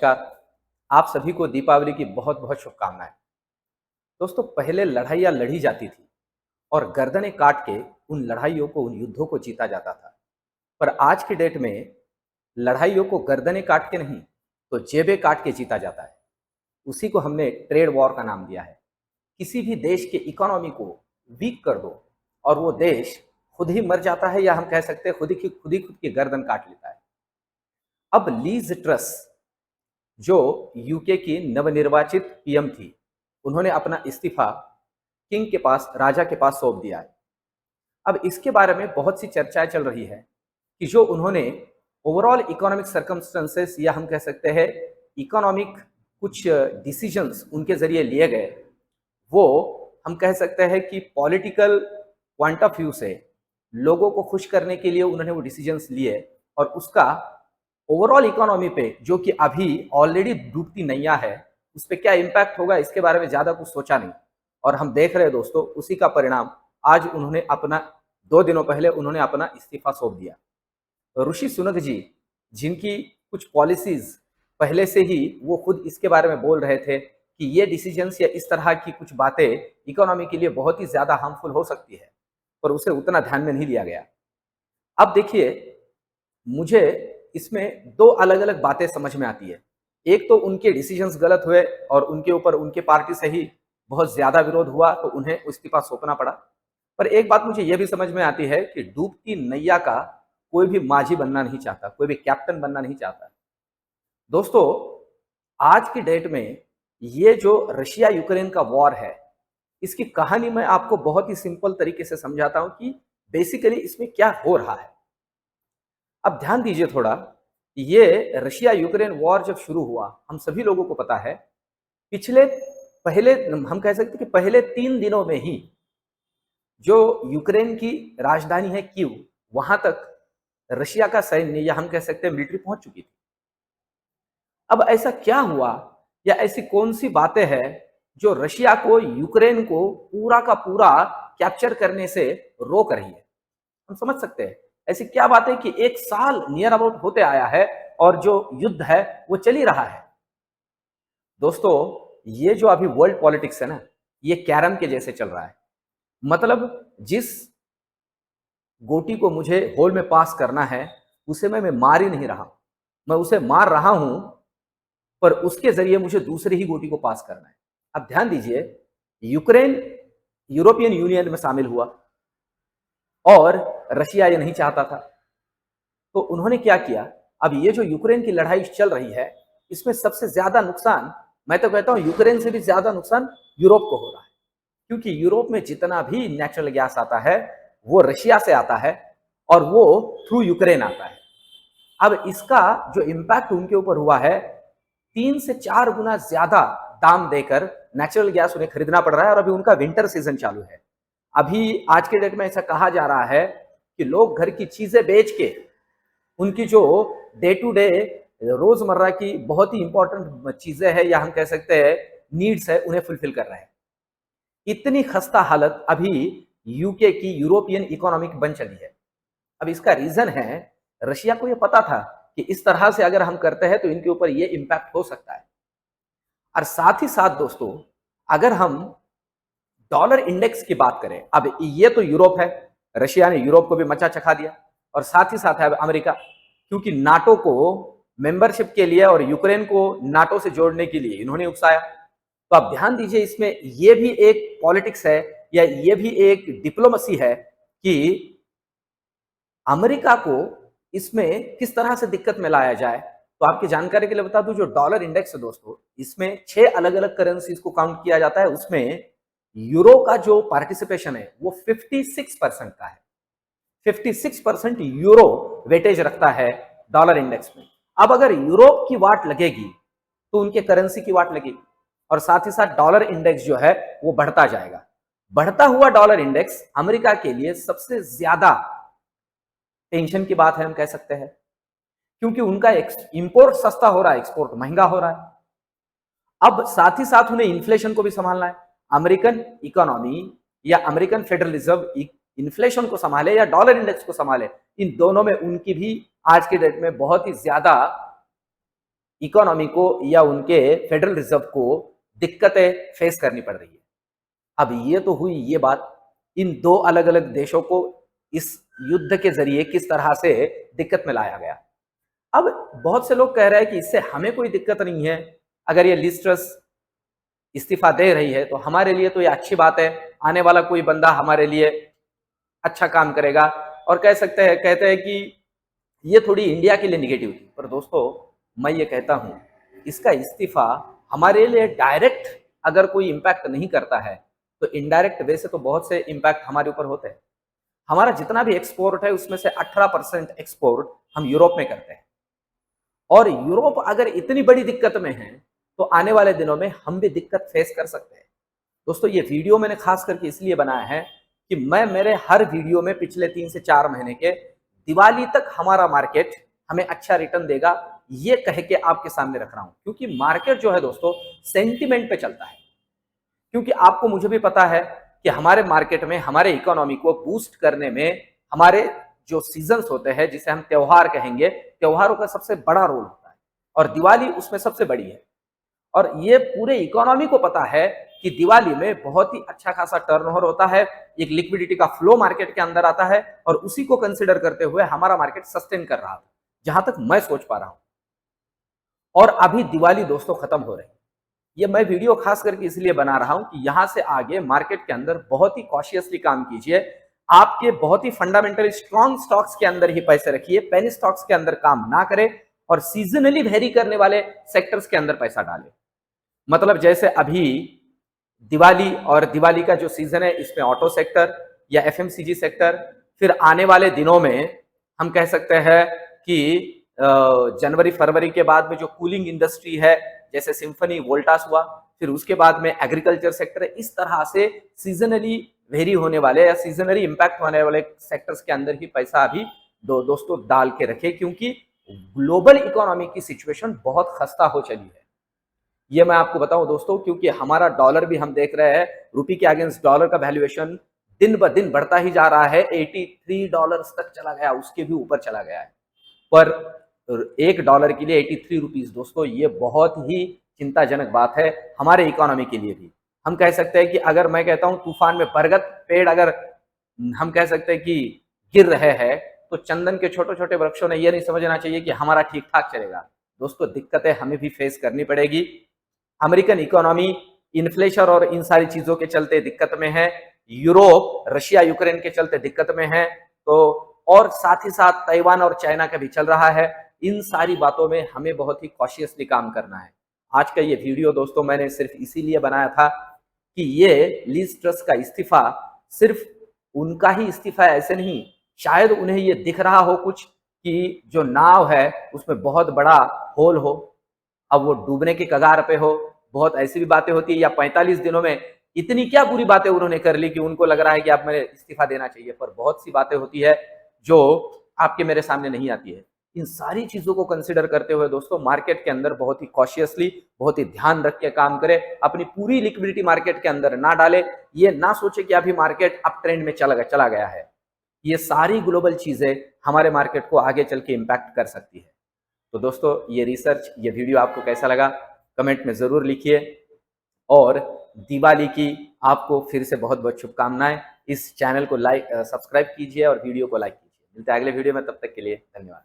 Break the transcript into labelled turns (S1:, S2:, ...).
S1: नमस्कार। आप सभी को दीपावली की बहुत-बहुत शुभकामनाएँ। दोस्तों, पहले लड़ाइयाँ लड़ी जाती थी और गर्दनें काट के उन लड़ाइयों को, उन युद्धों को जीता जाता था। पर आज की डेट में लड़ाइयों को गर्दनें काट के नहीं, तो जेबें काट के जीता जाता है। उसी को हमने ट्रेड वॉर का नाम दिया है। किसी भी देश के इकोनॉमी को वीक कर दो और वो देश खुद ही मर जाता है, या हम कह सकते हैं खुद की गर्दन काट लेता है। अब लीज ट्रस, जो यूके की नवनिर्वाचित पीएम थी, उन्होंने अपना इस्तीफा किंग के पास, राजा के पास सौंप दिया है। अब इसके बारे में बहुत सी चर्चाएं चल रही है कि जो उन्होंने ओवरऑल इकोनॉमिक सर्कमस्टेंसेस, या हम कह सकते हैं इकोनॉमिक कुछ डिसीजंस उनके जरिए लिए गए, वो हम कह सकते हैं कि पॉलिटिकल पॉइंट ऑफ व्यू से लोगों को खुश करने के लिए उन्होंने वो डिसीजंस लिए, और उसका ओवरऑल इकोनॉमी पे, जो कि अभी ऑलरेडी डूबती नैया है, उस पर क्या इम्पैक्ट होगा इसके बारे में ज्यादा कुछ सोचा नहीं। और हम देख रहे हैं दोस्तों, उसी का परिणाम आज उन्होंने अपना 2 दिनों पहले उन्होंने अपना इस्तीफा सौंप दिया। ऋषि सुनक जी, जिनकी कुछ पॉलिसीज पहले से ही वो खुद इसके बारे में बोल रहे थे कि ये डिसीजंस या इस तरह की कुछ बातें इकोनॉमी के लिए बहुत ही ज्यादा हार्मफुल हो सकती है, पर उसे उतना ध्यान में नहीं लिया गया। अब देखिए, मुझे इसमें दो अलग अलग बातें समझ में आती है। एक तो उनके डिसीजंस गलत हुए और उनके ऊपर उनके पार्टी से ही बहुत ज्यादा विरोध हुआ, तो उन्हें इस्तीफा सौंपना पड़ा। पर एक बात मुझे यह भी समझ में आती है कि डूबती नैया का कोई भी माझी बनना नहीं चाहता, कोई भी कैप्टन बनना नहीं चाहता। दोस्तों, आज की डेट में ये जो रशिया यूक्रेन का वॉर है, इसकी कहानी मैं आपको बहुत ही सिंपल तरीके से समझाता हूं कि बेसिकली इसमें क्या हो रहा है। अब ध्यान दीजिए थोड़ा। ये रशिया यूक्रेन वॉर जब शुरू हुआ, हम सभी लोगों को पता है, पिछले पहले हम कह सकते हैं कि पहले 3 दिनों में ही जो यूक्रेन की राजधानी है कीव, वहां तक रशिया का सैन्य, या हम कह सकते हैं मिलिट्री, पहुंच चुकी थी। अब ऐसा क्या हुआ, या ऐसी कौन सी बातें हैं जो रशिया को, यूक्रेन को पूरा का पूरा कैप्चर करने से रोक रही है? हम समझ सकते हैं ऐसी क्या बात है कि 1 साल नियर अबाउट होते आया है और जो युद्ध है वो चल ही रहा है। दोस्तों, ये जो अभी वर्ल्ड पॉलिटिक्स है ना, ये कैरम के जैसे चल रहा है। मतलब जिस गोटी को मुझे होल में पास करना है, उसे मैं मार ही नहीं रहा, मैं उसे मार रहा हूं, पर उसके जरिए मुझे दूसरी ही गोटी को पास करना है। अब ध्यान दीजिए, यूक्रेन यूरोपियन यूनियन में शामिल हुआ और रशिया ये नहीं चाहता था, तो उन्होंने क्या किया। अब ये जो यूक्रेन की लड़ाई चल रही है, इसमें सबसे ज्यादा नुकसान, मैं तो कहता हूं यूक्रेन से भी ज्यादा नुकसान यूरोप को हो रहा है, क्योंकि यूरोप में जितना भी नेचुरल गैस आता है वो रशिया से आता है और वो थ्रू यूक्रेन आता है। अब इसका जो इम्पैक्ट उनके ऊपर हुआ है, 3 से 4 गुना ज्यादा दाम देकर नेचुरल गैस उन्हें खरीदना पड़ रहा है। और अभी उनका विंटर सीजन चालू है। अभी आज के डेट में ऐसा कहा जा रहा है कि लोग घर की चीजें बेच के उनकी जो डे टू डे रोजमर्रा की बहुत ही इंपॉर्टेंट चीजें हैं, या हम कह सकते हैं नीड्स है, उन्हें फुलफिल कर रहे हैं। इतनी खस्ता हालत अभी यूके की, यूरोपियन इकोनॉमिक बन चली है। अब इसका रीजन है, रशिया को यह पता था कि इस तरह से अगर हम करते हैं तो इनके ऊपर यह इंपैक्ट हो सकता है। और साथ ही साथ दोस्तों, अगर हम डॉलर इंडेक्स की बात करें, अब ये तो यूरोप है, रशिया ने यूरोप को भी मचा चखा दिया, और साथ ही साथ है अमेरिका, क्योंकि नाटो को मेंबरशिप के लिए और यूक्रेन को नाटो से जोड़ने के लिए इन्होंने उकसाया। तो आप ध्यान दीजिए, इसमें यह भी एक पॉलिटिक्स है, या यह भी एक डिप्लोमेसी है कि अमेरिका को इसमें किस तरह से दिक्कत में लाया जाए। तो आपकी जानकारी के लिए बता दूं, जो डॉलर इंडेक्स है दोस्तों, इसमें 6 अलग अलग करेंसीज को काउंट किया जाता है। उसमें यूरो का जो पार्टिसिपेशन है वो 56% का है। 56% यूरो वेटेज रखता है डॉलर इंडेक्स में। अब अगर यूरोप की वाट लगेगी तो उनके करेंसी की वाट लगेगी, और साथ ही साथ डॉलर इंडेक्स जो है वो बढ़ता जाएगा। बढ़ता हुआ डॉलर इंडेक्स अमेरिका के लिए सबसे ज्यादा टेंशन की बात है, हम कह सकते हैं, क्योंकि उनका इंपोर्ट सस्ता हो रहा है, एक्सपोर्ट महंगा हो रहा है। अब साथ ही साथ उन्हें इन्फ्लेशन को भी संभालना है। अमेरिकन इकोनॉमी या अमेरिकन फेडरल रिजर्व इन्फ्लेशन को संभाले या डॉलर इंडेक्स को संभाले, इन दोनों में उनकी भी आज के डेट में बहुत ही ज्यादा इकोनॉमी को या उनके फेडरल रिजर्व को दिक्कतें फेस करनी पड़ रही है। अब ये तो हुई ये बात, इन दो अलग अलग देशों को इस युद्ध के जरिए किस तरह से दिक्कत में लाया गया। अब बहुत से लोग कह रहे हैं कि इससे हमें कोई दिक्कत नहीं है, अगर ये लिज ट्रस इस्तीफा दे रही है तो हमारे लिए तो ये अच्छी बात है, आने वाला कोई बंदा हमारे लिए अच्छा काम करेगा। और कहते हैं कि ये थोड़ी इंडिया के लिए निगेटिव थी। पर दोस्तों मैं ये कहता हूं, इसका इस्तीफा हमारे लिए डायरेक्ट अगर कोई इंपैक्ट नहीं करता है तो इनडायरेक्ट वे से तो बहुत से इंपैक्ट हमारे ऊपर होते हैं। हमारा जितना भी एक्सपोर्ट है उसमें से 18% एक्सपोर्ट हम यूरोप में करते हैं, और यूरोप अगर इतनी बड़ी दिक्कत में है तो आने वाले दिनों में हम भी दिक्कत फेस कर सकते हैं। दोस्तों ये वीडियो मैंने खास करके इसलिए बनाया है कि मैं मेरे हर वीडियो में पिछले 3 से 4 महीने के दिवाली तक हमारा मार्केट हमें अच्छा रिटर्न देगा ये कह के आपके सामने रख रहा हूं, क्योंकि मार्केट जो है दोस्तों सेंटिमेंट पे चलता है। क्योंकि आपको मुझे भी पता है कि हमारे मार्केट में हमारे इकोनॉमी को बूस्ट करने में हमारे जो सीजन्स होते हैं, जिसे हम त्योहार कहेंगे, त्योहारों का सबसे बड़ा रोल होता है और दिवाली उसमें सबसे बड़ी है। और ये पूरे इकोनॉमी को पता है कि दिवाली में बहुत ही अच्छा खासा टर्नओवर होता है, एक लिक्विडिटी का फ्लो मार्केट के अंदर आता है, और उसी को कंसिडर करते हुए हमारा मार्केट सस्टेन कर रहा था, जहां तक मैं सोच पा रहा हूं। और अभी दिवाली दोस्तों खत्म हो रही है। ये मैं वीडियो खास करके इसलिए बना रहा हूं कि यहां से आगे मार्केट के अंदर बहुत ही कॉशियसली काम कीजिए। आपके बहुत ही फंडामेंटली स्ट्रॉन्ग स्टॉक्स के अंदर ही पैसे रखिए, पेनी स्टॉक्स के अंदर काम ना करें, और सीजनली वेरी करने वाले सेक्टर्स के अंदर पैसा डालें। मतलब जैसे अभी दिवाली और दिवाली का जो सीजन है इसमें ऑटो सेक्टर या एफएमसीजी सेक्टर, फिर आने वाले दिनों में हम कह सकते हैं कि जनवरी फरवरी के बाद में जो कूलिंग इंडस्ट्री है जैसे सिम्फनी वोल्टास हुआ, फिर उसके बाद में एग्रीकल्चर सेक्टर है, इस तरह से सीजनली वेरी होने वाले या सीजनली इंपैक्ट होने वाले सेक्टर्स के अंदर ही पैसा अभी दोस्तों डाल के रखे, क्योंकि ग्लोबल इकोनॉमी की सिचुएशन बहुत खस्ता हो चली है। ये मैं आपको बताऊं दोस्तों, क्योंकि हमारा डॉलर भी हम देख रहे हैं, रुपये के अगेंस्ट डॉलर का वैल्यूएशन दिन ब दिन बढ़ता ही जा रहा है, $83 तक चला गया, उसके भी ऊपर चला गया है। पर $1 के लिए 83 रुपीज दोस्तों, ये बहुत ही चिंताजनक बात है हमारे इकोनॉमी के लिए भी। हम कह सकते हैं कि अगर मैं कहता हूं तूफान में बरगद पेड़ अगर हम कह सकते हैं कि गिर रहे हैं, तो चंदन के छोटे छोटे वृक्षों ने यह नहीं समझना चाहिए कि हमारा ठीक ठाक चलेगा। दोस्तों दिक्कतें हमें भी फेस करनी पड़ेगी। अमेरिकन इकोनॉमी इन्फ्लेशन और इन सारी चीजों के चलते दिक्कत में है, यूरोप रशिया यूक्रेन के चलते दिक्कत में है, तो और साथ ही साथ ताइवान और चाइना का भी चल रहा है। इन सारी बातों में हमें बहुत ही कॉशियसली काम करना है। आज का ये वीडियो दोस्तों मैंने सिर्फ इसीलिए बनाया था कि ये लिज ट्रस का इस्तीफा सिर्फ उनका ही इस्तीफा है ऐसे नहीं, शायद उन्हें ये दिख रहा हो कुछ कि जो नाव है उसमें बहुत बड़ा होल हो, अब वो डूबने के कगार पे हो। बहुत ऐसी भी बातें होती है, या 45 दिनों में इतनी क्या बुरी बातें उन्होंने कर ली कि उनको लग रहा है कि अब मैंने इस्तीफा देना चाहिए। पर बहुत सी बातें होती है जो आपके मेरे सामने नहीं आती है। इन सारी चीजों को कंसिडर करते हुए दोस्तों मार्केट के अंदर बहुत ही कॉशियसली, बहुत ही ध्यान रख के काम करें, अपनी पूरी लिक्विडिटी मार्केट के अंदर ना डाले, ये ना सोचे कि अभी मार्केट अप ट्रेंड में चला गया है। ये सारी ग्लोबल चीजें हमारे मार्केट को आगे चल के इम्पैक्ट कर सकती है। तो दोस्तों ये रिसर्च, ये वीडियो आपको कैसा लगा कमेंट में जरूर लिखिए, और दिवाली की आपको फिर से बहुत बहुत शुभकामनाएं। इस चैनल को सब्सक्राइब कीजिए और वीडियो को लाइक कीजिए। मिलते हैं अगले वीडियो में, तब तक के लिए धन्यवाद।